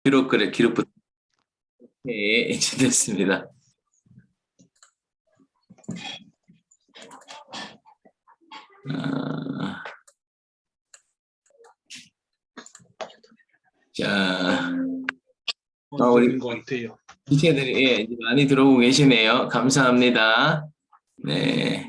기록, 그래, 기록부터. 네, 이제 됐습니다. 아, 자, 우리 것 같아요. 지체들이 예, 이제 많이 들어오고 계시네요. 감사합니다. 네.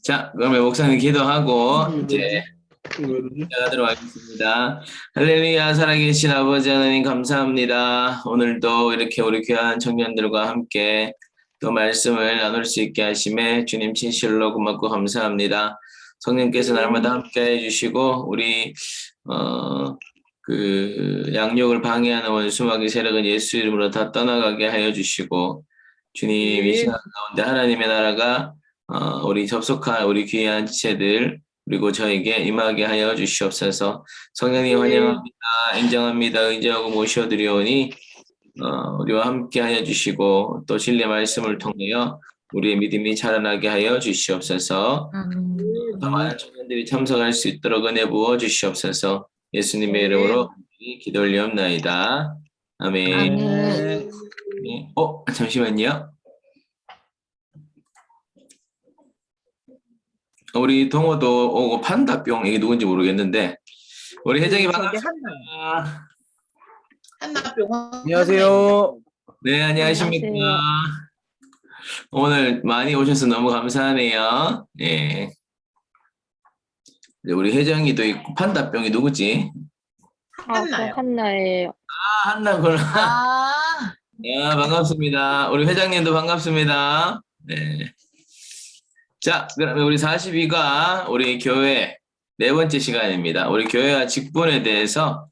자, 그러면 목사님 기도하고 이제 시작하도록 하겠습니다. 할렐루야, 살아계신 아버지 하나님 감사합니다. 오늘도 이렇게 우리 귀한 청년들과 함께 또 말씀을 나눌 수 있게 하심에 주님 진실로 고맙고 감사합니다. 성령께서 날마다 함께 해주시고 우리 그 양육을 방해하는 원수마귀 세력은 예수 이름으로 다 떠나가게 하여 주시고 주님 이 시간 가운데 하나님의 나라가 우리 접속한 우리 귀한 지체들 그리고 저에게 임하게 하여 주시옵소서. 성령님 환영합니다. 인정합니다. 의지하고 모셔드리오니 우리와 함께 하여 주시고 또 진리 말씀을 통하여 우리의 믿음이 자라나게 하여 주시옵소서. 더 많은 청년들이 참석할 수 있도록 은혜 부어 주시옵소서. 예수님의 이름으로 기도 올리옵나이다. 아멘. 네. 잠시만요. 우리 동호도 오고 판다뿅 이게 누군지 모르겠는데 우리 혜정이 반갑습니다. 한나병. 안녕하세요. 네, 안녕하십니까. 오늘 많이 오셔서 너무 감사하네요. 예. 우리 혜정이도 있고 판다뿅이 누구지? 한나요. 한나예요. 한나구나. 아, 야, 반갑습니다. 우리 회장님도 반갑습니다. 네. 자, 그러면 우리 42가 우리 교회 네 번째 시간입니다. 우리 교회와 직분에 대해서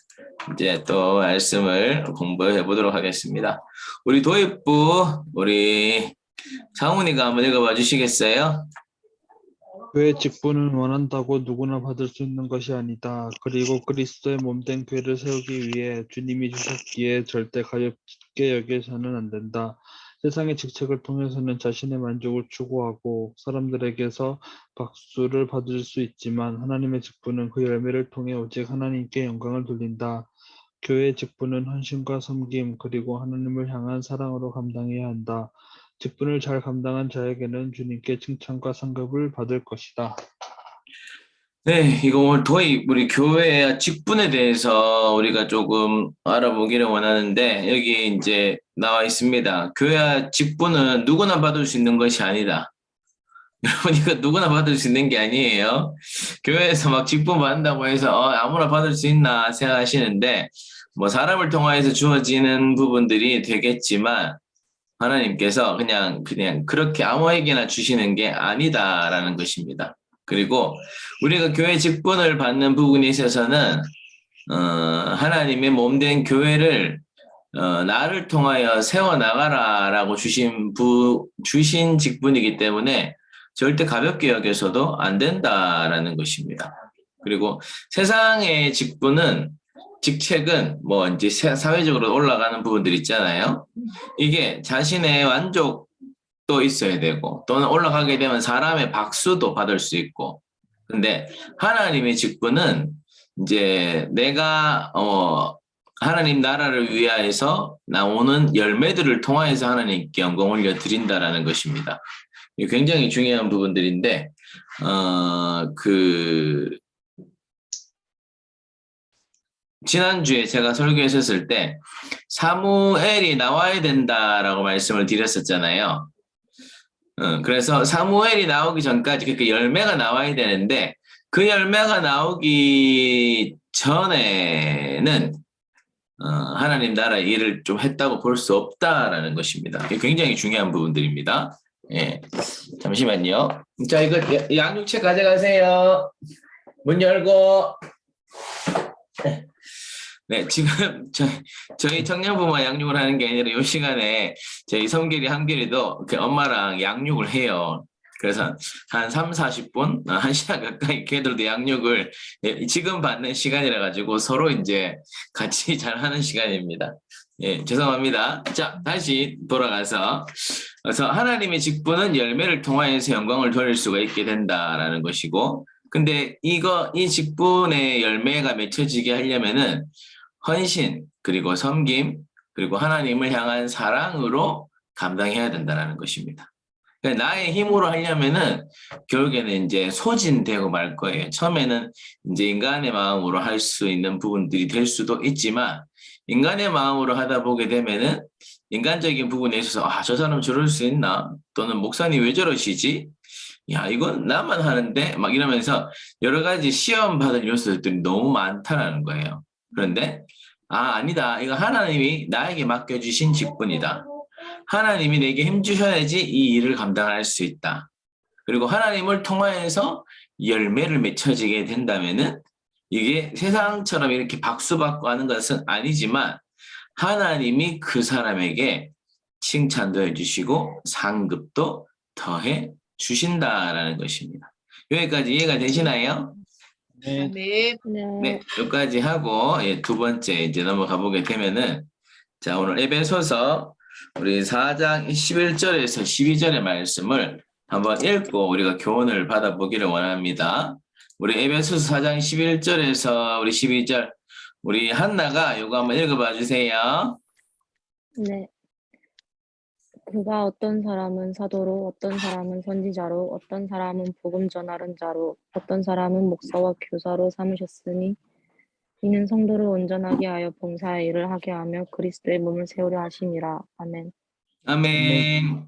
이제 또 말씀을 공부해 보도록 하겠습니다. 우리 도입부 우리 상훈이가 한번 읽어봐 주시겠어요? 교회 직분은 원한다고 누구나 받을 수 있는 것이 아니다. 그리고 그리스도의 몸된 교회를 세우기 위해 주님이 주셨기에 절대 가볍게 여겨서는 안 된다. 세상의 직책을 통해서는 자신의 만족을 추구하고 사람들에게서 박수를 받을 수 있지만 하나님의 직분은 그 열매를 통해 오직 하나님께 영광을 돌린다. 교회의 직분은 헌신과 섬김 그리고 하나님을 향한 사랑으로 감당해야 한다. 직분을 잘 감당한 자에게는 주님께 칭찬과 상급을 받을 것이다. 네, 이거 오늘 도입 우리 교회 직분에 대해서 우리가 조금 알아보기를 원하는데 여기 이제 나와 있습니다. 교회 직분은 누구나 받을 수 있는 것이 아니다. 여러분 이거 누구나 받을 수 있는 게 아니에요. 교회에서 막 직분 받는다고 해서 아무나 받을 수 있나 생각하시는데 뭐 사람을 통하여서 주어지는 부분들이 되겠지만 하나님께서 그냥 그렇게 아무에게나 주시는 게 아니다라는 것입니다. 그리고 우리가 교회 직분을 받는 부분에 있어서는 하나님의 몸된 교회를 나를 통하여 세워나가라라고 주신 직분이기 때문에 절대 가볍게 여겨서도 안 된다라는 것입니다. 그리고 세상의 직책은 뭐 이제 사회적으로 올라가는 부분들 있잖아요. 이게 자신의 만족도 있어야 되고 또는 올라가게 되면 사람의 박수도 받을 수 있고 근데 하나님의 직분은 이제 내가 하나님 나라를 위하여서 나오는 열매들을 통하여서 하나님께 영광 올려 드린다라는 것입니다. 이게 굉장히 중요한 부분들인데 지난주에 제가 설교했었을 때 사무엘이 나와야 된다라고 말씀을 드렸었잖아요. 그래서 사무엘이 나오기 전까지 그러니까 열매가 나와야 되는데 그 열매가 나오기 전에는 하나님 나라 일을 좀 했다고 볼 수 없다라는 것입니다. 이게 굉장히 중요한 부분들입니다. 예, 잠시만요. 자, 이거 양육책 가져가세요. 문 열고. 네, 지금 저희 청년부만 양육을 하는 게 아니라 이 시간에 저희 성길이 한길이도 엄마랑 양육을 해요. 그래서 한 3, 40분, 1시간 가까이 걔들도 양육을 지금 받는 시간이라 가지고 서로 이제 같이 잘 하는 시간입니다. 예, 죄송합니다. 자, 다시 돌아가서 그래서 하나님의 직분은 열매를 통하여서 영광을 돌릴 수가 있게 된다라는 것이고 근데 이 직분의 열매가 맺혀지게 하려면은 헌신 그리고 섬김, 그리고 하나님을 향한 사랑으로 감당해야 된다는 것입니다. 그러니까 나의 힘으로 하려면은 결국에는 이제 소진되고 말 거예요. 처음에는 이제 인간의 마음으로 할 수 있는 부분들이 될 수도 있지만 인간의 마음으로 하다 보게 되면은 인간적인 부분에 있어서 저 사람 저럴 수 있나? 또는 목사님 왜 저러시지? 야, 이건 나만 하는데? 막 이러면서 여러 가지 시험 받을 요소들이 너무 많다라는 거예요. 그런데 아니다. 이거 하나님이 나에게 맡겨주신 직분이다. 하나님이 내게 힘 주셔야지 이 일을 감당할 수 있다. 그리고 하나님을 통하여서 열매를 맺혀지게 된다면은 이게 세상처럼 이렇게 박수받고 하는 것은 아니지만 하나님이 그 사람에게 칭찬도 해주시고 상급도 더해 주신다라는 것입니다. 여기까지 이해가 되시나요? 네. 네. 네, 여기까지 하고 두 번째 이제 넘어가 보게 되면은 자, 오늘 에베소서 우리 4장 11절에서 12절의 말씀을 한번 읽고 우리가 교훈을 받아보기를 원합니다. 우리 에베소서 4장 11절에서 우리 12절 우리 한나가 이거 한번 읽어봐 주세요. 네. 그가 어떤 사람은 사도로, 어떤 사람은 선지자로, 어떤 사람은 복음 전하는 자로, 어떤 사람은 목사와 교사로 삼으셨으니 이는 성도를 온전하게 하여 봉사의 일을 하게 하며 그리스도의 몸을 세우려 하심이라. 아멘. 아멘.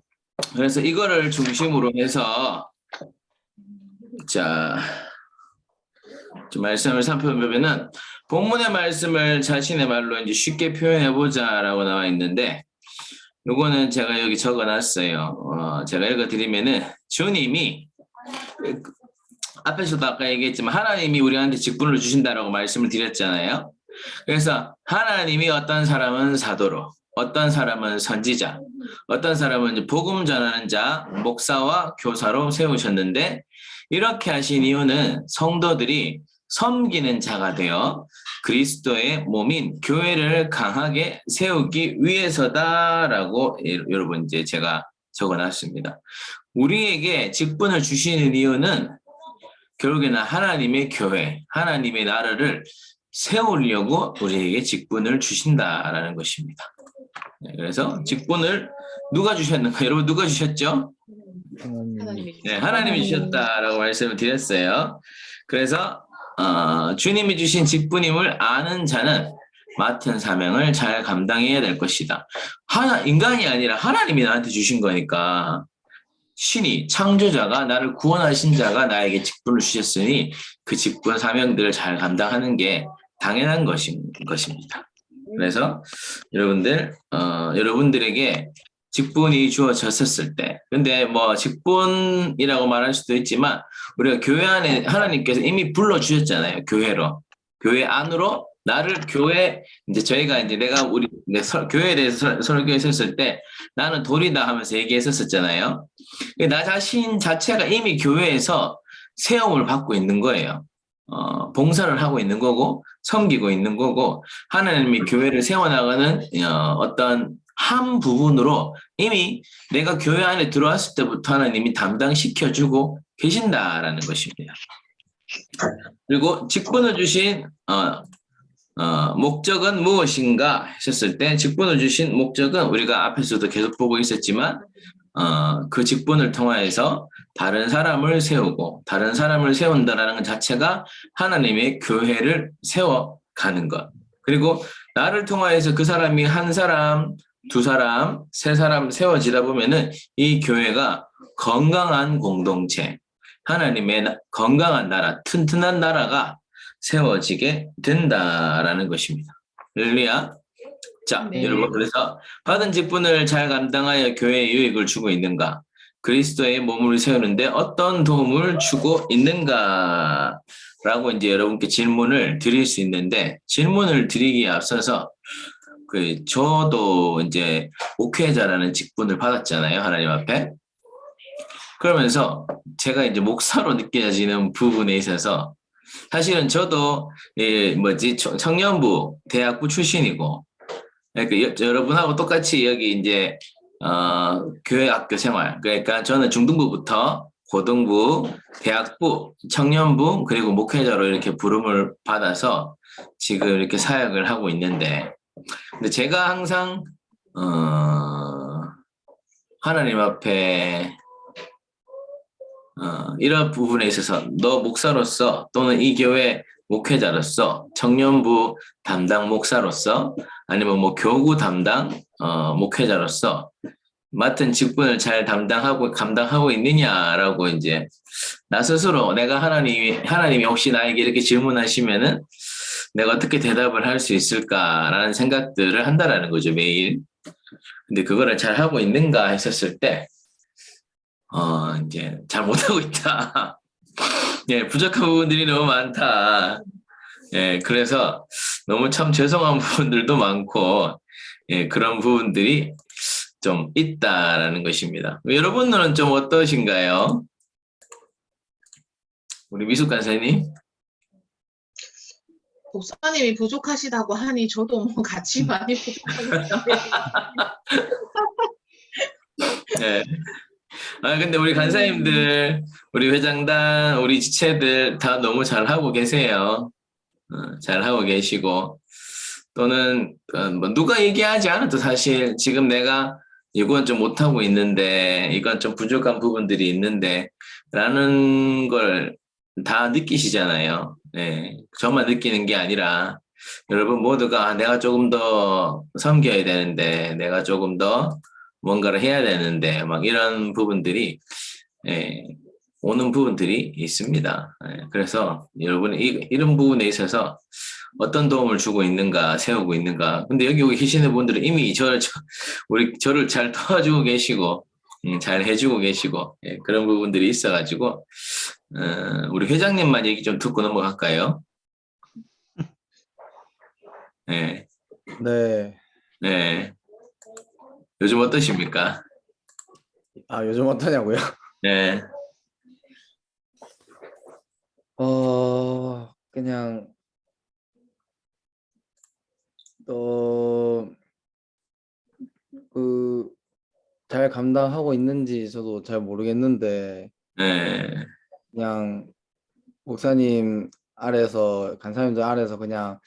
그래서 이거를 중심으로 해서 자, 좀 말씀을 살펴보면은 본문의 말씀을 자신의 말로 이제 쉽게 표현해 보자라고 나와 있는데 요거는 제가 여기 적어놨어요. 제가 읽어드리면은 주님이 앞에서도 아까 얘기했지만 하나님이 우리한테 직분을 주신다라고 말씀을 드렸잖아요. 그래서 하나님이 어떤 사람은 사도로, 어떤 사람은 선지자, 어떤 사람은 이제 복음 전하는 자, 목사와 교사로 세우셨는데 이렇게 하신 이유는 성도들이 섬기는 자가 되어 그리스도의 몸인 교회를 강하게 세우기 위해서다라고 여러분 이제 제가 적어놨습니다. 우리에게 직분을 주시는 이유는 결국에는 하나님의 교회, 하나님의 나라를 세우려고 우리에게 직분을 주신다라는 것입니다. 네, 그래서 직분을 누가 주셨는가? 여러분 누가 주셨죠? 하나님이 네, 하나님이 주셨다라고 말씀을 드렸어요. 그래서 주님이 주신 직분임을 아는 자는 맡은 사명을 잘 감당해야 될 것이다. 인간이 아니라 하나님이 나한테 주신 거니까 신이 창조자가 나를 구원하신 자가 나에게 직분을 주셨으니 그 직분 사명들을 잘 감당하는 게 당연한 것입니다. 그래서 여러분들 여러분들에게 직분이 주어졌었을 때 근데 뭐 직분이라고 말할 수도 있지만 우리가 교회 안에 하나님께서 이미 불러주셨잖아요. 교회로 교회 안으로 나를 교회 이제 저희가 이제 교회에 대해서 설교했었을 때 나는 돌이다 하면서 얘기했었잖아요. 나 자신 자체가 이미 교회에서 세움을 받고 있는 거예요. 봉사를 하고 있는 거고 섬기고 있는 거고 하나님이 교회를 세워나가는 어떤 한 부분으로 이미 내가 교회 안에 들어왔을 때부터 하나님이 담당시켜주고 계신다라는 것입니다. 그리고 직분을 주신 목적은 무엇인가 했었을 때 직분을 주신 목적은 우리가 앞에서도 계속 보고 있었지만 그 직분을 통하여서 다른 사람을 세우고 다른 사람을 세운다라는 것 자체가 하나님의 교회를 세워가는 것. 그리고 나를 통하여서 그 사람이 한 사람, 두 사람, 세 사람 세워지다 보면은 이 교회가 건강한 공동체, 하나님의 건강한 나라, 튼튼한 나라가 세워지게 된다라는 것입니다. 할렐루야. 자, 네. 여러분 그래서 받은 직분을 잘 감당하여 교회에 유익을 주고 있는가? 그리스도의 몸을 세우는데 어떤 도움을 주고 있는가? 라고 이제 여러분께 질문을 드릴 수 있는데 질문을 드리기에 앞서서 저도 이제 목회자라는 직분을 받았잖아요. 하나님 앞에. 그러면서 제가 이제 목사로 느껴지는 부분에 있어서 사실은 저도 청년부 대학부 출신이고 그러니까 여러분하고 똑같이 여기 이제 교회 학교 생활 그러니까 저는 중등부부터 고등부, 대학부, 청년부 그리고 목회자로 이렇게 부름을 받아서 지금 이렇게 사역을 하고 있는데 근데 제가 항상 하나님 앞에 이런 부분에 있어서 너 목사로서 또는 이 교회 목회자로서 청년부 담당 목사로서 아니면 뭐 교구 담당 목회자로서 맡은 직분을 잘 감당하고 있느냐라고 이제 나 스스로 내가 하나님이 혹시 나에게 이렇게 질문하시면은 내가 어떻게 대답을 할 수 있을까라는 생각들을 한다라는 거죠, 매일. 근데 그거를 잘 하고 있는가 했었을 때, 이제 잘 못하고 있다. 예, 부족한 부분들이 너무 많다. 예, 그래서 너무 참 죄송한 부분들도 많고, 예, 그런 부분들이 좀 있다라는 것입니다. 여러분들은 좀 어떠신가요? 우리 미숙 간사님? 목사님이 부족하시다고 하니 저도 뭐 같이 많이 부족한 것 같아요. 네. 근데 우리 간사님들, 우리 회장단, 우리 지체들 다 너무 잘하고 계세요. 잘하고 계시고, 또는, 뭐 누가 얘기하지 않아도 사실 지금 내가 이건 좀 못하고 있는데, 이건 좀 부족한 부분들이 있는데, 라는 걸 다 느끼시잖아요. 네. 저만 느끼는 게 아니라, 여러분 모두가 내가 조금 더 섬겨야 되는데, 내가 조금 더 뭔가를 해야 되는데, 막 이런 부분들이, 예, 오는 부분들이 있습니다. 예, 그래서 여러분이 이런 부분에 있어서 어떤 도움을 주고 있는가, 세우고 있는가. 근데 여기 계시는 분들은 이미 저를 잘 도와주고 계시고, 잘 해주고 계시고, 예, 그런 부분들이 있어가지고, 우리 회장님만 얘기 좀 듣고 넘어갈까요? 네, 네. 네. 요즘 어떠십니까? 아, 요즘 어떠냐고요? 네, 그냥 또 잘 감당하고 있는지 저도 잘 모르겠는데 네. 그냥 목사님 아래에서 간사님들 아래에서 그냥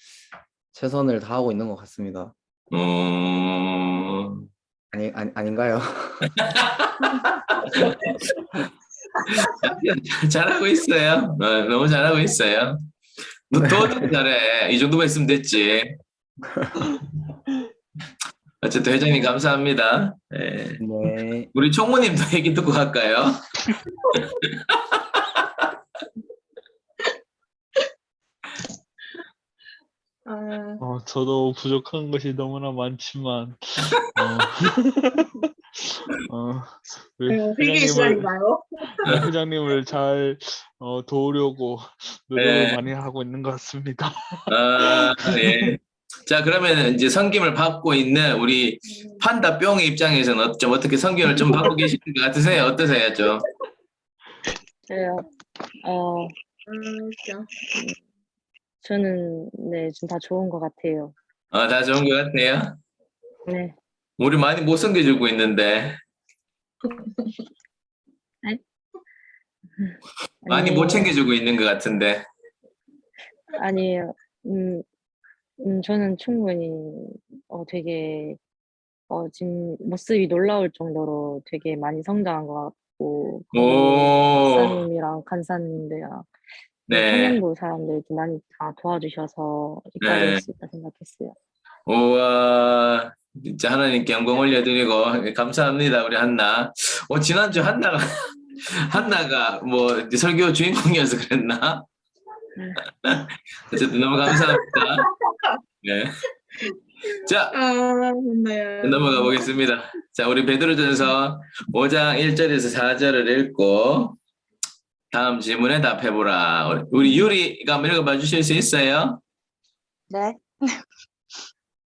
최선을 다하고 있는 것 같습니다. 어, 아닌가요? 잘하고 있어요. 너무 잘하고 있어요. 더 잘해. 이 정도만 있으면 됐지. 어쨌든 회장님 감사합니다. 예. 네. 우리 총무님도 얘기 듣고 갈까요? 아, 저도 부족한 것이 너무나 많지만, 우리 회개 회장님을, 시간인가요? 회장님을 잘 도우려고 노력을 네. 많이 하고 있는 것 같습니다. 예. 자, 그러면 이제 섬김을 받고 있는 우리 판다 뿅의 입장에서는 좀 어떻게 섬김을 좀 받고 계시는 것 같으세요? 어떠세요, 좀? 그래요. 웃겨. 저는 네, 좀 다 좋은 것 같아요. 다 좋은 것 같아요. 네. 우리 많이 못 섬겨주고 있는데, 많이 못 아니에요. 챙겨주고 있는 것 같은데. 아니에요. 저는 충분히 되게 지금 모습이 놀라울 정도로 되게 많이 성장한 것 같고 오, 목사님이랑 간사님들이랑 네, 청년부 사람들이 좀 많이 다 도와주셔서 여기까지 올 네. 수 있다 생각했어요. 우와, 진짜 하나님께 영광 올려드리고, 감사합니다, 우리 한나. 지난주 한나가 뭐 이제 설교 주인공이어서 그랬나? 어쨌든 너무 감사합니다. 네. 자, 좋네요. 넘어가 보겠습니다. 자, 우리 베드로전서 5장 1절에서 4절을 읽고 다음 질문에 답해보라. 우리 유리가 한번 읽어봐 주실 수 있어요? 네.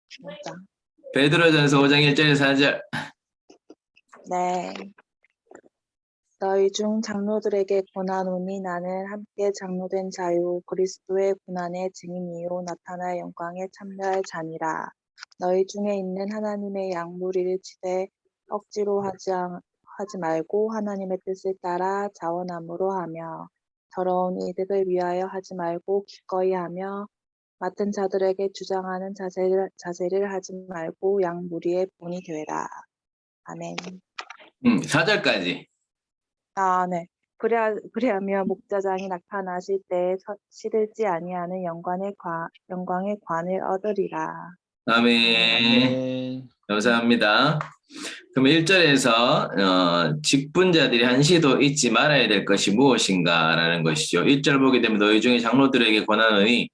진짜. 베드로전서 5장 1절에서 4절. 네. 너희 중 장로들에게 권하노니 나는 함께 장로된 자요 그리스도의 고난의 증인이요 나타날 영광에 참여할 자니라. 너희 중에 있는 하나님의 양무리를 치되 억지로 하지 말고 하나님의 뜻을 따라 자원함으로 하며 더러운 이득을 위하여 하지 말고 기꺼이 하며 맡은 자들에게 주장하는 자세를 하지 말고 양 무리의 본이 되라. 아멘. 4절까지. 아, 네. 그리하며 목자장이 나타나실 때에 시들지 아니하는 영광의 관을 얻으리라. 아멘. 아멘. 감사합니다. 그럼 1절에서 직분자들이 한시도 잊지 말아야 될 것이 무엇인가라는 것이죠. 1절 보게 되면 너희 중에 장로들에게 권하노니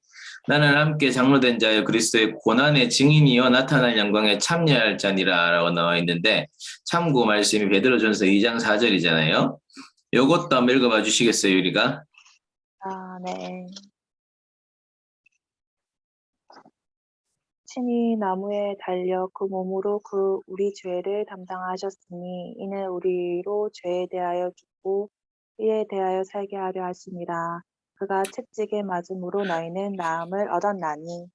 나는 함께 장로된 자여 그리스도의 고난의 증인이여 나타날 영광에 참여할 자니라 라고 나와 있는데 참고 말씀이 베드로전서 2장 4절이잖아요. 요것도 한번 읽어봐 주시겠어요, 유리가? 아, 네. 친히 나무에 달려 그 몸으로 우리 죄를 담당하셨으니 이는 우리로 죄에 대하여 죽고 이에 대하여 살게 하려 하심이라. 그가 채찍에 맞음으로 너희는 나음을 얻었나니.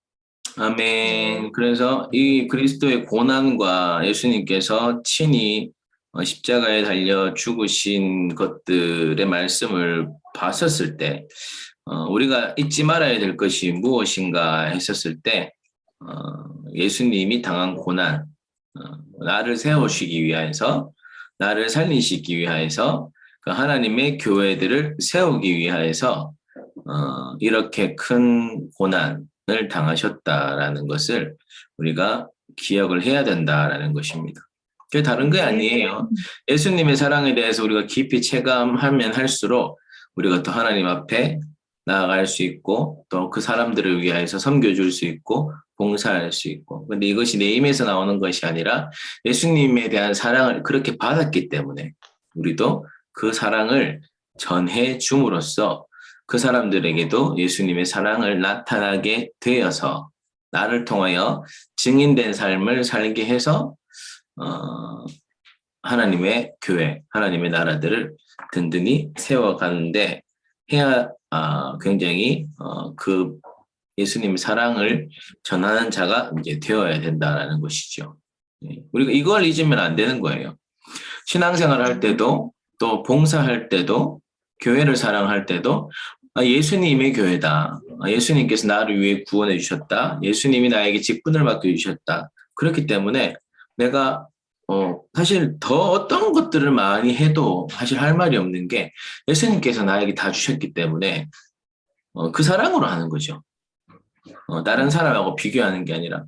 아멘. 그래서 이 그리스도의 고난과 예수님께서 친히 십자가에 달려 죽으신 것들의 말씀을 봤었을 때 우리가 잊지 말아야 될 것이 무엇인가 했었을 때 예수님이 당한 고난, 나를 세우시기 위하여서, 나를 살리시기 위하여서, 그 하나님의 교회들을 세우기 위하여서 이렇게 큰 고난을 당하셨다라는 것을 우리가 기억을 해야 된다라는 것입니다. 그게 다른 게 아니에요. 예수님의 사랑에 대해서 우리가 깊이 체감하면 할수록 우리가 더 하나님 앞에 나아갈 수 있고 또 그 사람들을 위하여서 섬겨줄 수 있고 봉사할 수 있고. 근데 이것이 내 힘에서 나오는 것이 아니라 예수님에 대한 사랑을 그렇게 받았기 때문에 우리도 그 사랑을 전해 줌으로써 그 사람들에게도 예수님의 사랑을 나타나게 되어서 나를 통하여 증인된 삶을 살게 해서 하나님의 교회, 하나님의 나라들을 든든히 세워가는데 해야 굉장히 그 예수님의 사랑을 전하는 자가 이제 되어야 된다라는 것이죠. 우리가 이걸 잊으면 안 되는 거예요. 신앙생활 할 때도 또 봉사할 때도 교회를 사랑할 때도 예수님의 교회다. 예수님께서 나를 위해 구원해 주셨다. 예수님이 나에게 직분을 맡겨주셨다. 그렇기 때문에 내가 사실 더 어떤 것들을 많이 해도 사실 할 말이 없는 게 예수님께서 나에게 다 주셨기 때문에 그 사랑으로 하는 거죠. 다른 사람하고 비교하는 게 아니라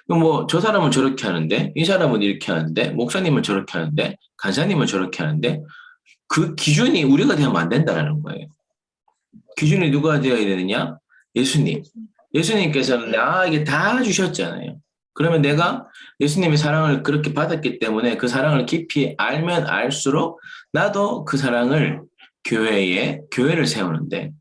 뭐 저 사람은 저렇게 하는데 이 사람은 이렇게 하는데 목사님은 저렇게 하는데 간사님은 저렇게 하는데 그 기준이 우리가 되면 안 된다는 거예요. 기준이 누가 되어야 되느냐? 예수님. 예수님께서는 나에게 다 주셨잖아요. 그러면 내가 예수님의 사랑을 그렇게 받았기 때문에 그 사랑을 깊이 알면 알수록 나도 그 사랑을 교회를 세우는데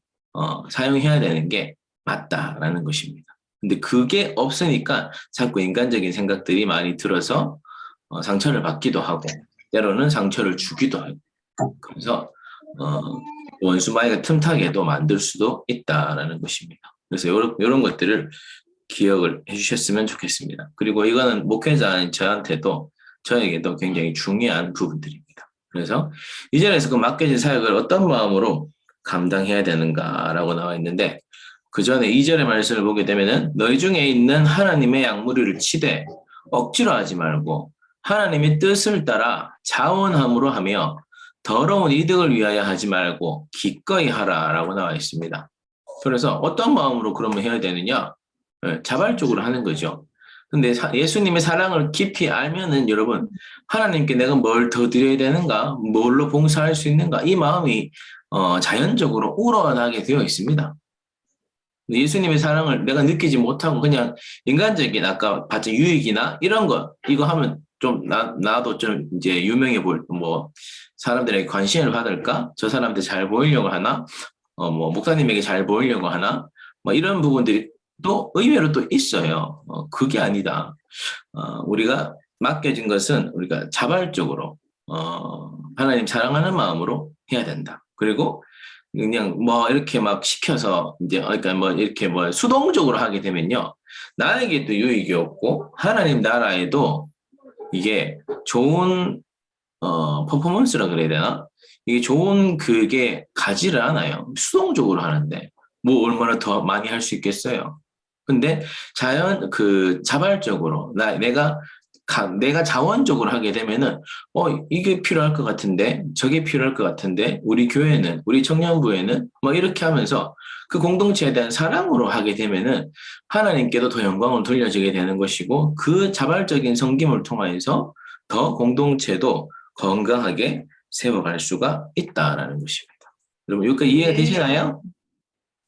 사용해야 되는 게 맞다라는 것입니다. 근데 그게 없으니까 자꾸 인간적인 생각들이 많이 들어서 상처를 받기도 하고 때로는 상처를 주기도 하고 그래서 원수마이가 틈타게도 만들 수도 있다라는 것입니다. 그래서 이런 것들을 기억을 해주셨으면 좋겠습니다. 그리고 이거는 목회자인 저에게도 굉장히 중요한 부분들입니다. 그래서 이 자리에서 그 맡겨진 사역을 어떤 마음으로 감당해야 되는가라고 나와 있는데 그 전에 2절의 말씀을 보게 되면은 너희 중에 있는 하나님의 양무리를 치되 억지로 하지 말고 하나님의 뜻을 따라 자원함으로 하며 더러운 이득을 위하여 하지 말고 기꺼이 하라라고 나와 있습니다. 그래서 어떤 마음으로 그러면 해야 되느냐? 자발적으로 하는 거죠. 근데 예수님의 사랑을 깊이 알면은 여러분 하나님께 내가 뭘 더 드려야 되는가? 뭘로 봉사할 수 있는가? 이 마음이 자연적으로 우러나게 되어 있습니다. 예수님의 사랑을 내가 느끼지 못하고 그냥 인간적인 아까 받은 유익이나 이런 거 이거 하면 좀 나도 좀 이제 유명해 뭐 사람들에게 관심을 받을까? 저 사람한테 잘 보이려고 하나? 뭐 목사님에게 잘 보이려고 하나? 뭐 이런 부분들이 또 의외로 또 있어요. 그게 아니다. 우리가 맡겨진 것은 우리가 자발적으로 하나님 사랑하는 마음으로 해야 된다. 그리고 그냥 뭐 이렇게 막 시켜서 이제 그러니까 뭐 이렇게 뭐 수동적으로 하게 되면요 나에게도 유익이 없고 하나님 나라에도 이게 좋은 퍼포먼스라 그래야 되나? 이게 좋은 그게 가지를 않아요. 수동적으로 하는데 뭐 얼마나 더 많이 할 수 있겠어요. 근데 자발적으로 내가 자원적으로 하게 되면은 이게 필요할 것 같은데 저게 필요할 것 같은데 우리 교회는 우리 청년부에는 뭐 이렇게 하면서 그 공동체에 대한 사랑으로 하게 되면은 하나님께도 더 영광을 돌려주게 되는 것이고 그 자발적인 섬김을 통해서 더 공동체도 건강하게 세워갈 수가 있다라는 것입니다. 여러분 여기까지 이해가 되시나요?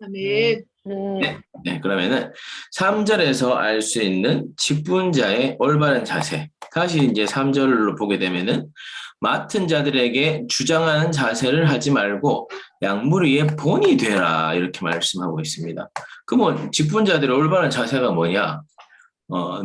아멘. 네, 그러면은 3절에서 알 수 있는 직분자의 올바른 자세. 다시 이제 3절로 보게 되면은 맡은 자들에게 주장하는 자세를 하지 말고 양무리의 본이 되라 이렇게 말씀하고 있습니다. 그러면 직분자들의 올바른 자세가 뭐냐?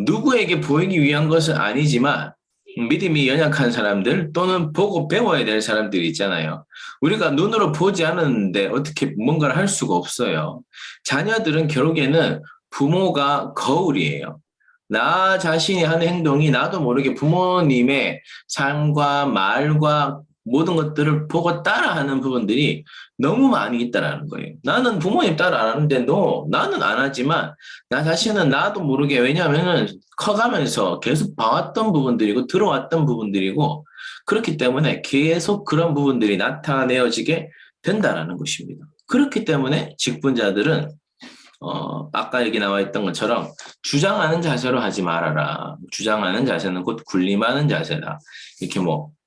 누구에게 보이기 위한 것은 아니지만 믿음이 연약한 사람들 또는 보고 배워야 될 사람들이 있잖아요. 우리가 눈으로 보지 않았는데 어떻게 뭔가를 할 수가 없어요. 자녀들은 결국에는 부모가 거울이에요. 나 자신이 하는 행동이 나도 모르게 부모님의 삶과 말과 모든 것들을 보고 따라하는 부분들이 너무 많이 있다라는 거예요. 나는 부모님 따라 안 하는데 나는 안 하지만 나 자신은 나도 모르게 왜냐하면은 커가면서 계속 봐왔던 부분들이고 들어왔던 부분들이고 그렇기 때문에 계속 그런 부분들이 나타내어지게 된다라는 것입니다. 그렇기 때문에 직분자들은 아까 얘기 나와 있던 것처럼 주장하는 자세로 하지 말아라. 주장하는 자세는 곧 군림하는 자세다. 이렇게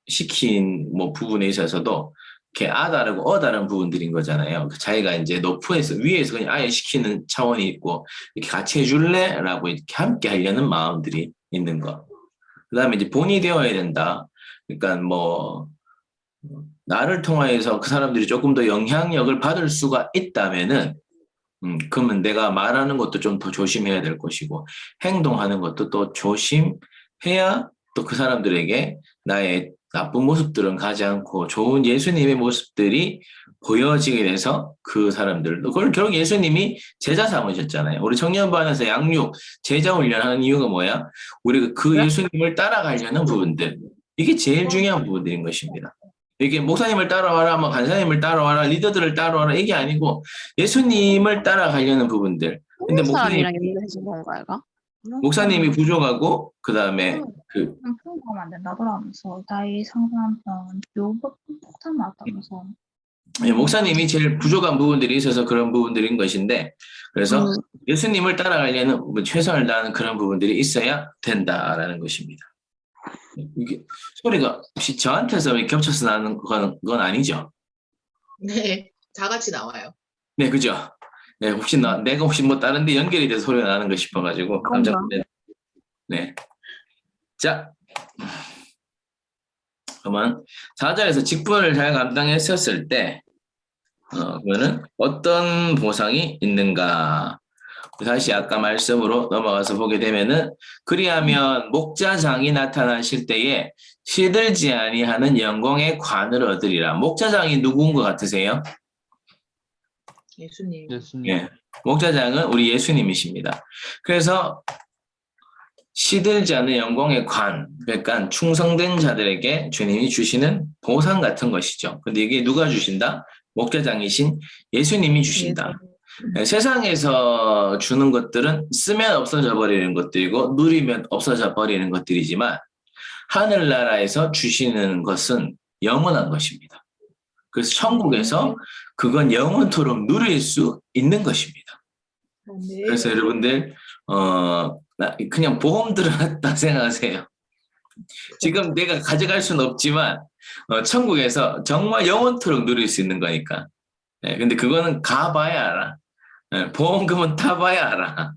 시킨 부분에 있어서도 이렇게 다르고 다른 부분들인 거잖아요. 자기가 이제 높에서 위에서 그냥 아예 시키는 차원이 있고 이렇게 같이 해줄래라고 이렇게 함께 하려는 마음들이 있는 거. 그다음에 이제 본이 되어야 된다. 그러니까 나를 통해서 그 사람들이 조금 더 영향력을 받을 수가 있다면은 그러면 내가 말하는 것도 좀 더 조심해야 될 것이고 행동하는 것도 또 조심해야 또 그 사람들에게 나의 나쁜 모습들은 가지 않고 좋은 예수님의 모습들이 보여지게 돼서 그 사람들도 그걸 결국 예수님이 제자 삼으셨잖아요. 우리 청년부 안에서 양육, 제자 훈련하는 이유가 뭐야? 우리가 그 예수님을 따라가려는 부분들. 이게 제일 중요한 부분들인 것입니다. 이게 목사님을 따라와라, 간사님을 따라와라, 리더들을 따라와라 이게 아니고 예수님을 따라가려는 부분들. 근데 사람이랑 연결해준 건가, 이거? 목사님이 부족하고 그다음에 풍부하면 안 된다더라면서 나이 상사한테 폭탄 맞다면서. 목사님이 제일 부족한 부분들이 있어서 그런 부분들인 것인데 그래서 예수님을 따라가려는 최선을 다하는 그런 부분들이 있어야 된다라는 것입니다. 이게 소리가 혹시 저한테서 겹쳐서 나는 건 아니죠? 네, 다 같이 나와요. 네, 그죠? 네, 혹시 내가 다른 데 연결이 돼서 소리가 나는 거 싶어가지고 깜짝 놀랐네. 네. 자, 그러면 4절에서 직분을 잘 감당했었을 때 그러면은 어떤 보상이 있는가? 다시 아까 말씀으로 넘어가서 보게 되면은 그리하면 목자장이 나타나실 때에 시들지 아니하는 영광의 관을 얻으리라. 목자장이 누구인 것 같으세요? 예수님. 예, 목자장은 우리 예수님이십니다. 그래서 시들지 않는 영광의 관, 그러니까 충성된 자들에게 주님이 주시는 보상 같은 것이죠. 근데 이게 누가 주신다? 목자장이신 예수님이 주신다. 세상에서 주는 것들은 쓰면 없어져 버리는 것들이고 누리면 없어져 버리는 것들이지만 하늘나라에서 주시는 것은 영원한 것입니다. 그래서 천국에서 그건 영원토록 누릴 수 있는 것입니다. 그래서 여러분들 그냥 보험 들어갔다 생각하세요. 지금 내가 가져갈 수는 없지만 천국에서 정말 영원토록 누릴 수 있는 거니까. 근데 그거는 가봐야 알아. 보험금은 타봐야 알아.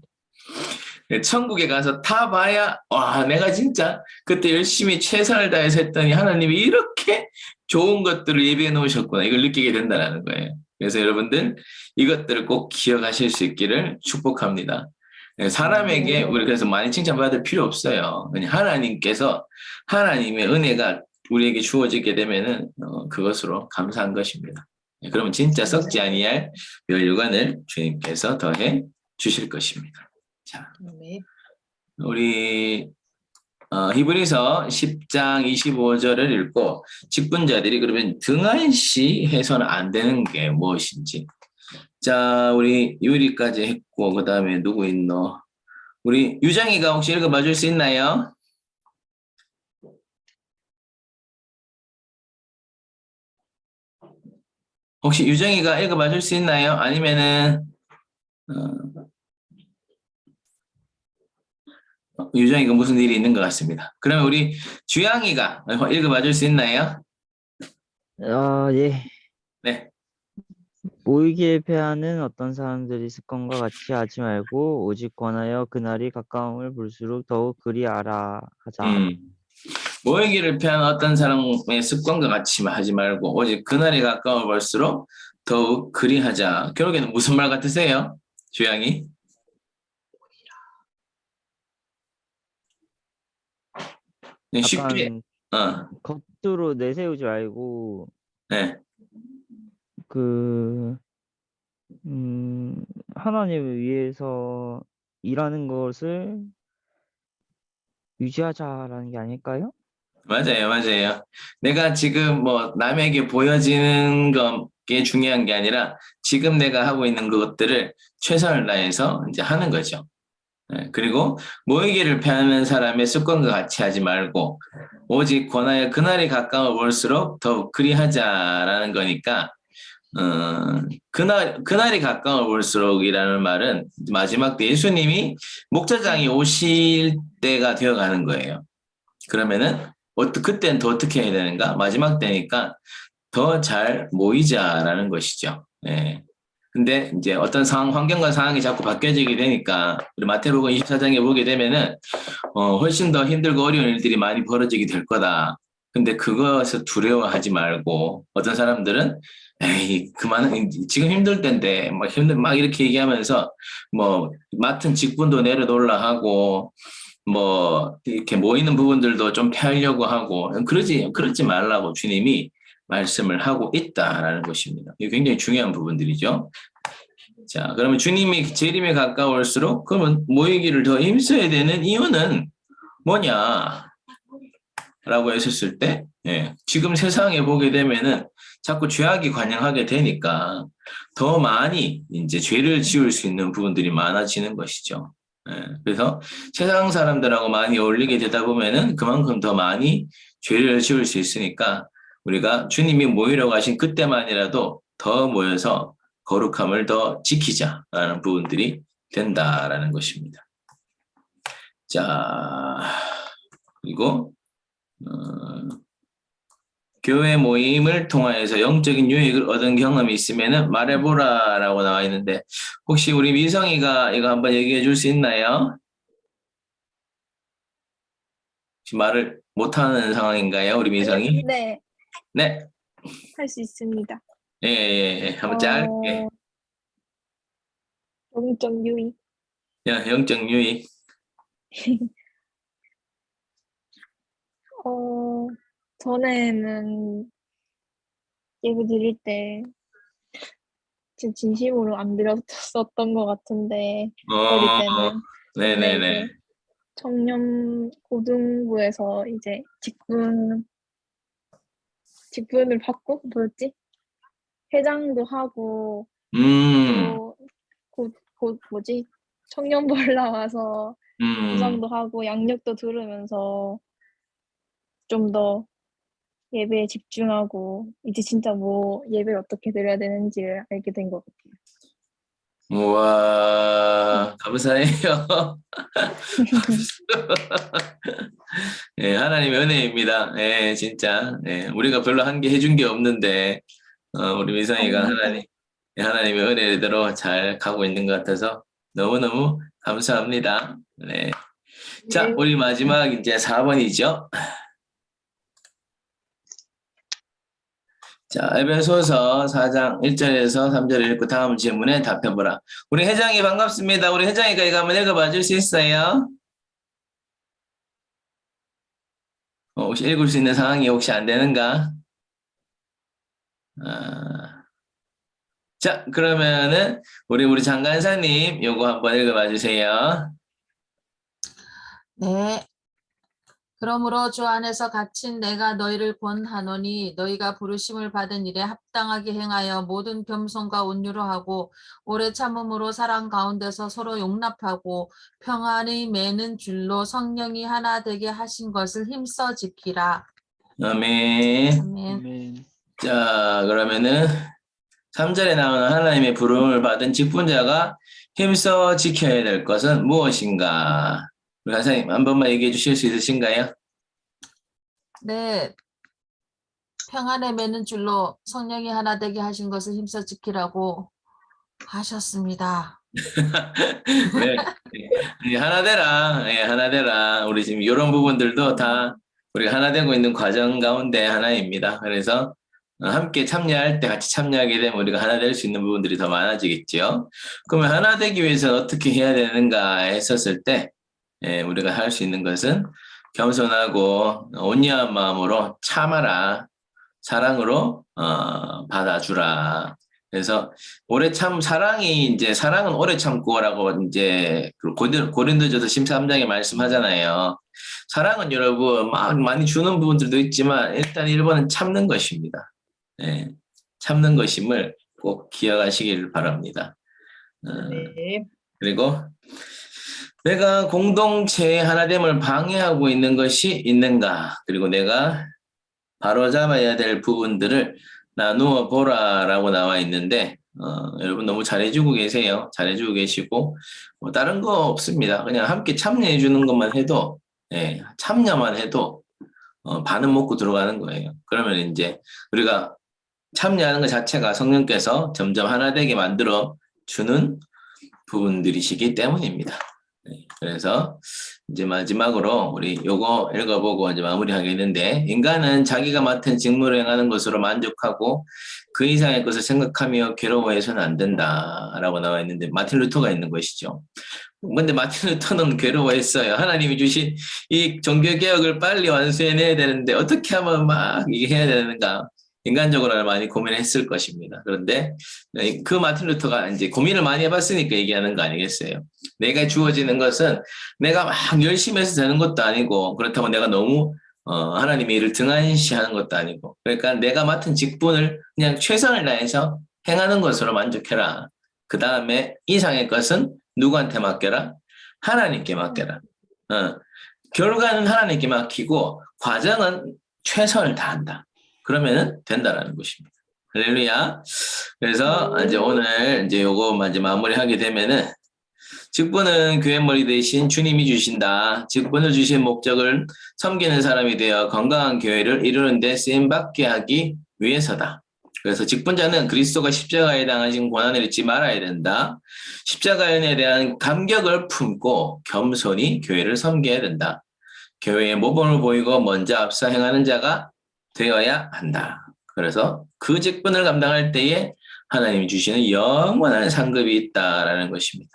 천국에 가서 타봐야 와 내가 진짜 그때 열심히 최선을 다해서 했더니 하나님이 이렇게 좋은 것들을 예비해 놓으셨구나 이걸 느끼게 된다는 거예요. 그래서 여러분들 이것들을 꼭 기억하실 수 있기를 축복합니다. 사람에게 우리 그래서 많이 칭찬받을 필요 없어요. 그냥 하나님께서 하나님의 은혜가 우리에게 주어지게 되면은 그것으로 감사한 것입니다. 그러면 진짜 썩지 아니할 멸류관을 주님께서 더해 주실 것입니다. 자, 우리 히브리서 10장 25절을 읽고 직분자들이 그러면 등한시 해서는 안 되는 게 무엇인지 자, 우리 유리까지 했고, 그 다음에 누구 있노? 우리 유정이가 혹시 읽어봐 줄 수 있나요? 혹시 유정이가 읽어봐 줄 수 있나요? 아니면은, 유정이가 무슨 일이 있는 것 같습니다. 그러면 우리 주양이가 읽어봐 줄 수 있나요? 예. 네. 모이기에 패하는 어떤 사람들이 습관과 같이 하지 말고 오직 권하여 그날이 가까움을 볼수록 더욱 그리하라 하자. 모이기를 피하는 어떤 사람의 습관과 같이 하지 말고 오직 그날이 가까워 볼수록 더욱 그리하자. 결국에는 무슨 말 같으세요? 주양이? 네, 쉽게. 약간 겉으로 내세우지 말고 네. 하나님을 위해서 일하는 것을 유지하자라는 게 아닐까요? 맞아요, 맞아요. 내가 지금 뭐 남에게 보여지는 게 중요한 게 아니라 지금 내가 하고 있는 것들을 최선을 다해서 이제 하는 거죠. 네, 그리고 모이기를 피하는 사람의 습관과 같이 하지 말고 오직 권하여 그날이 가까워 볼수록 더욱 그리하자라는 거니까 그날이 가까워 볼수록이라는 말은 마지막 때 예수님이 목자장이 오실 때가 되어가는 거예요. 그러면은 그때는 더 어떻게 해야 되는가? 마지막 때니까 더 잘 모이자라는 것이죠. 예. 근데 이제 어떤 상황, 환경과 상황이 자꾸 바뀌어지게 되니까 우리 마태복음 24장에 보게 되면은 훨씬 더 힘들고 어려운 일들이 많이 벌어지게 될 거다. 근데 그것을 두려워하지 말고 어떤 사람들은 에이 그만 지금 힘들 때인데 막 이렇게 얘기하면서 뭐 맡은 직분도 내려놓으려 하고 뭐 이렇게 모이는 부분들도 좀 피하려고 하고 그러지 말라고 주님이 말씀을 하고 있다라는 것입니다. 이게 굉장히 중요한 부분들이죠. 자, 그러면 주님이 재림에 가까울수록 그러면 모이기를 더 힘써야 되는 이유는 뭐냐? 라고 했었을 때, 예, 지금 세상에 보게 되면은 자꾸 죄악이 관영하게 되니까 더 많이 이제 죄를 지을 수 있는 부분들이 많아지는 것이죠. 예, 그래서 세상 사람들하고 많이 어울리게 되다 보면은 그만큼 더 많이 죄를 지을 수 있으니까 우리가 주님이 모이려고 하신 그때만이라도 더 모여서 거룩함을 더 지키자라는 부분들이 된다라는 것입니다. 자, 그리고 교회 모임을 통하여서 영적인 유익을 얻은 경험이 있으면 말해보라라고 나와 있는데 혹시 우리 미성이가 이거 한번 얘기해 줄 수 있나요? 혹시 말을 못하는 상황인가요, 우리 미성이? 네, 네, 할 수 있습니다. 예, 예, 예. 한번 짧게. 영적 유의. 영적 유익. 전에는 예배 드릴 때 진심으로 안 드렸었던 것 같은데, 어릴 때는. 근데 네네네. 이제 청년 고등부에서 이제 직분을 받고, 뭐였지? 회장도 하고, 또 곧 뭐지? 청년벌 나와서 구상도 하고 양력도 들으면서 좀 더 예배에 집중하고 이제 진짜 뭐 예배를 어떻게 드려야 되는지를 알게 된 것 같아요. 우와, 감사해요. 예, 하나님의 은혜입니다. 예, 진짜. 예, 우리가 별로 한 게 해준 게 없는데, 우리 미성이가 하나님의 은혜대로 잘 가고 있는 것 같아서 너무너무 감사합니다. 네. 자, 우리 마지막 이제 4번이죠. 자, 에베소서 4장 1절에서 3절을 읽고 다음 질문에 답해보라. 우리 회장이 반갑습니다. 우리 회장이가 이거 한번 읽어봐 줄 수 있어요? 혹시 읽을 수 있는 상황이 혹시 안 되는가? 자, 그러면은 우리 장간사님 요거 한번 읽어봐 주세요. 네. 그러므로 주 안에서 갇힌 내가 너희를 권하노니 너희가 부르심을 받은 일에 합당하게 행하여 모든 겸손과 온유로 하고 오래 참음으로 사랑 가운데서 서로 용납하고 평안의 매는 줄로 성령이 하나 되게 하신 것을 힘써 지키라. 아멘. 아멘. 아멘. 자, 그러면은 3절에 나오는 하나님의 부름을 받은 직분자가 힘써 지켜야 될 것은 무엇인가? 우리 간사님 한 번만 얘기해 주실 수 있으신가요? 네. 평안에 매는 줄로 성령이 하나 되게 하신 것을 힘써 지키라고 하셨습니다. 네. 예, 하나 되라. 예, 하나 되라. 우리 지금 이런 부분들도 다 우리가 하나 되고 있는 과정 가운데 하나입니다. 그래서 함께 참여할 때 같이 참여하게 되면 우리가 하나 될 수 있는 부분들이 더 많아지겠죠. 그러면 하나 되기 위해서는 어떻게 해야 되는가 했었을 때 우리가 할 수 있는 것은 겸손하고 온유한 마음으로 참아라. 사랑으로 받아주라. 그래서 사랑은 오래 참고라고 이제 고린도전서 13장에 말씀하잖아요. 사랑은 여러분 막 많이 주는 부분들도 있지만 일단 1번은 참는 것입니다. 네, 참는 것임을 꼭 기억하시길 바랍니다. 네. 그리고 내가 공동체의 하나됨을 방해하고 있는 것이 있는가? 그리고 내가 바로잡아야 될 부분들을 나누어 보라라고 나와 있는데 여러분 너무 잘해주고 계세요. 잘해주고 계시고 뭐 다른 거 없습니다. 그냥 함께 참여해 주는 것만 해도 참여만 해도 반은 먹고 들어가는 거예요. 그러면 이제 우리가 참여하는 것 자체가 성령께서 점점 하나 되게 만들어 주는 부분들이시기 때문입니다. 그래서 이제 마지막으로 우리 요거 읽어보고 이제 마무리하겠는데, 인간은 자기가 맡은 직무를 행하는 것으로 만족하고 그 이상의 것을 생각하며 괴로워해서는 안 된다라고 나와 있는데, 마틴 루터가 있는 것이죠. 근데 마틴 루터는 괴로워했어요. 하나님이 주신 이 종교개혁을 빨리 완수해내야 되는데 어떻게 하면 막 이게 해야 되는가, 인간적으로 많이 고민했을 것입니다. 그런데 그 마틴 루터가 이제 고민을 많이 해봤으니까 얘기하는 거 아니겠어요? 내가 주어지는 것은 내가 막 열심히 해서 되는 것도 아니고, 그렇다고 내가 너무 하나님의 일을 등한시하는 것도 아니고, 그러니까 내가 맡은 직분을 그냥 최선을 다해서 행하는 것으로 만족해라. 그 다음에 이상의 것은 누구한테 맡겨라? 하나님께 맡겨라. 결과는 하나님께 맡기고 과정은 최선을 다한다. 그러면은 된다라는 것입니다. 할렐루야. 그래서 이제 오늘 이제 요거 이제 마무리하게 되면은, 직분은 교회 머리 대신 주님이 주신다. 직분을 주신 목적을 섬기는 사람이 되어 건강한 교회를 이루는 데 쓰임받게 하기 위해서다. 그래서 직분자는 그리스도가 십자가에 당하신 고난을 잊지 말아야 된다. 십자가에 대한 감격을 품고 겸손히 교회를 섬겨야 된다. 교회의 모범을 보이고 먼저 앞서 행하는 자가 되어야 한다. 그래서 그 직분을 감당할 때에 하나님이 주시는 영원한 상급이 있다라는 것입니다.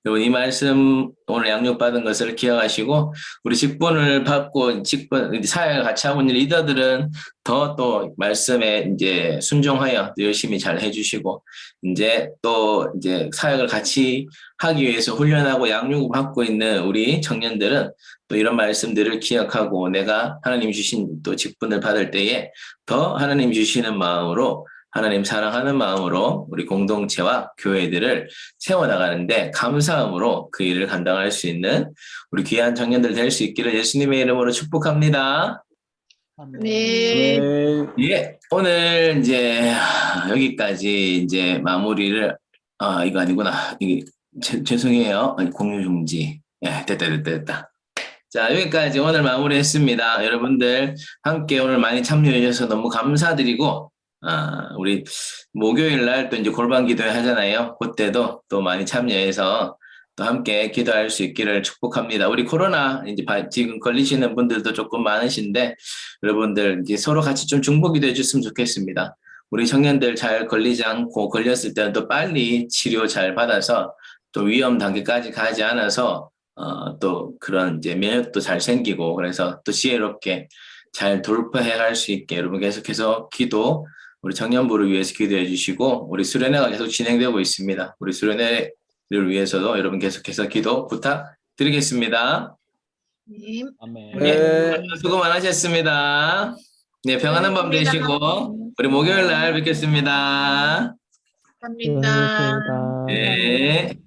여러분, 이 말씀 오늘 양육받은 것을 기억하시고, 우리 직분을 받고 사역을 같이 하고 있는 리더들은 더 또 말씀에 이제 순종하여 열심히 잘 해주시고, 이제 또 이제 사역을 같이 하기 위해서 훈련하고 양육을 받고 있는 우리 청년들은 또 이런 말씀들을 기억하고, 내가 하나님 주신 또 직분을 받을 때에 더 하나님 주시는 마음으로, 하나님 사랑하는 마음으로 우리 공동체와 교회들을 세워나가는데 감사함으로 그 일을 감당할 수 있는 우리 귀한 청년들 될 수 있기를 예수님의 이름으로 축복합니다. 네. 예, 오늘 이제 여기까지 이제 마무리를, 이거 아니구나. 이게 죄송해요. 공유 중지. 예, 됐다. 자, 여기까지 오늘 마무리했습니다. 여러분들 함께 오늘 많이 참여해 주셔서 너무 감사드리고, 우리 목요일 날 또 이제 골방 기도회 하잖아요. 그때도 또 많이 참여해서 또 함께 기도할 수 있기를 축복합니다. 우리 코로나 이제 지금 걸리시는 분들도 조금 많으신데, 여러분들 이제 서로 같이 좀 중보기도 해줬으면 좋겠습니다. 우리 청년들 잘 걸리지 않고, 걸렸을 때는 또 빨리 치료 잘 받아서 또 위험 단계까지 가지 않아서 또 그런 이제 면역도 잘 생기고, 그래서 또 지혜롭게 잘 돌파해 갈 수 있게 여러분 계속해서 우리 청년부를 위해서 기도해 주시고, 우리 수련회가 계속 진행되고 있습니다. 우리 수련회를 위해서도 여러분 계속해서 기도 부탁드리겠습니다. 아멘. 네. 수고 많으셨습니다. 네, 평안한 밤 되시고 우리 목요일 날 뵙겠습니다. 수고하셨습니다. 네.